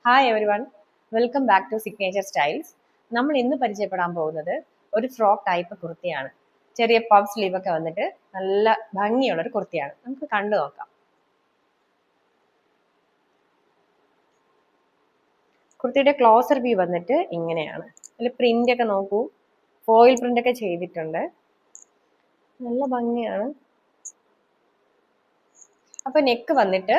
Hi everyone, welcome back to signature styles. നമ്മൾ ഇന്ന് പരിചയപ്പെടാൻ പോകുന്നത് ഒരു ഫ്രോക്ക് ടൈപ്പ് കുർത്തിയാണ്. ചെറിയ പഫ് സ്ലീവ് ഒക്കെ വന്നിട്ട് നല്ല ഭംഗിയുള്ള ഒരു കുർത്തിയാണ്. നമുക്ക് കണ്ടു നോക്കാം. കുർത്തിയുടെ ക്ലോസർ വ്യൂ വന്നിട്ട് ഇങ്ങനെയാണ്. അതിൽ പ്രിന്റ് ഒക്കെ നോക്കൂ, ഫോയിൽ പ്രിന്റ് ഒക്കെ ചെയ്തിട്ടുണ്ട്. നല്ല ഭംഗിയാണ്. അപ്പൊ നെക്ക് വന്നിട്ട്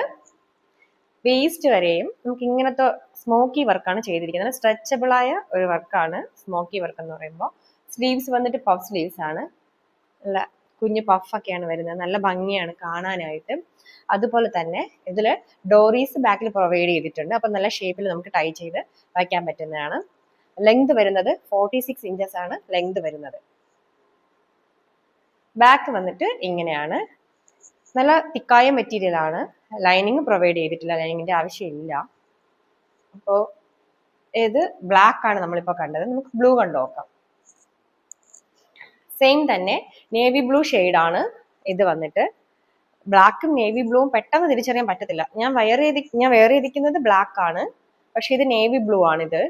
വേസ്റ്റ് വരെയും നമുക്ക് ഇങ്ങനത്തെ സ്മോക്കി വർക്കാണ് ചെയ്തിരിക്കുന്നത്. സ്ട്രെച്ചബിൾ ആയ ഒരു വർക്കാണ് സ്മോക്കി വർക്ക് എന്ന് പറയുമ്പോൾ. സ്ലീവ്സ് വന്നിട്ട് പഫ് സ്ലീവ്സ് ആണ്. നല്ല കുഞ്ഞു പഫൊക്കെയാണ് വരുന്നത്. നല്ല ഭംഗിയാണ് കാണാനായിട്ട്. അതുപോലെ തന്നെ ഇതിൽ ഡോറീസ് ബാക്കിൽ പ്രൊവൈഡ് ചെയ്തിട്ടുണ്ട്. അപ്പം നല്ല ഷേപ്പിൽ നമുക്ക് ടൈ ചെയ്ത് വയ്ക്കാൻ പറ്റുന്നതാണ്. ലെങ്ത് വരുന്നത് 46 ഇഞ്ചസ് ആണ് ലെങ്ത് വരുന്നത്. ബാക്ക് വന്നിട്ട് ഇങ്ങനെയാണ്. നല്ല തിക്കായ മെറ്റീരിയൽ ആണ്. ലൈനിങ് പ്രൊവൈഡ് ചെയ്തിട്ടില്ല, ലൈനിങ്ങിന്റെ ആവശ്യമില്ല. അപ്പോൾ ഇത് ബ്ലാക്ക് ആണ് നമ്മളിപ്പോൾ കണ്ടത്. നമുക്ക് ബ്ലൂ കണ്ടു നോക്കാം. സെയിം തന്നെ നേവി ബ്ലൂ ആണ് ഇത് വന്നിട്ട്. ബ്ലാക്കും നേവി ബ്ലൂവും പെട്ടെന്ന് തിരിച്ചറിയാൻ പറ്റത്തില്ല. ഞാൻ വെയർ ചെയ്തിരിക്കുന്നത് ബ്ലാക്ക് ആണ്, പക്ഷെ ഇത് നേവി ബ്ലൂ ആണ്. ഇത്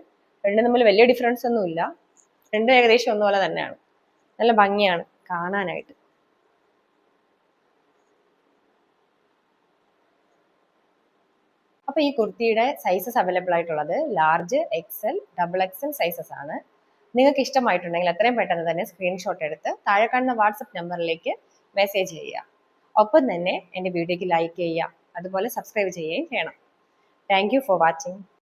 രണ്ടും തമ്മിൽ വലിയ ഡിഫറൻസ് ഒന്നും ഇല്ല. രണ്ടും ഏകദേശം ഒന്നുപോലെ തന്നെയാണ്. നല്ല ഭംഗിയാണ് കാണാനായിട്ട്. അപ്പൊ ഈ കുർത്തിയുടെ സൈസസ് അവൈലബിൾ ആയിട്ടുള്ളത് large, XL, double XL sizes ആണ്. നിങ്ങൾക്ക് ഇഷ്ടമായിട്ടുണ്ടെങ്കിൽ എത്രയും പെട്ടെന്ന് തന്നെ സ്ക്രീൻഷോട്ട് എടുത്ത് താഴെ കാണുന്ന വാട്സപ്പ് നമ്പറിലേക്ക് മെസ്സേജ് ചെയ്യുക. ഒപ്പം തന്നെ എൻ്റെ വീഡിയോയ്ക്ക് ലൈക്ക് ചെയ്യുക, അതുപോലെ സബ്സ്ക്രൈബ് ചെയ്യുകയും ചെയ്യണം. Thank you for watching.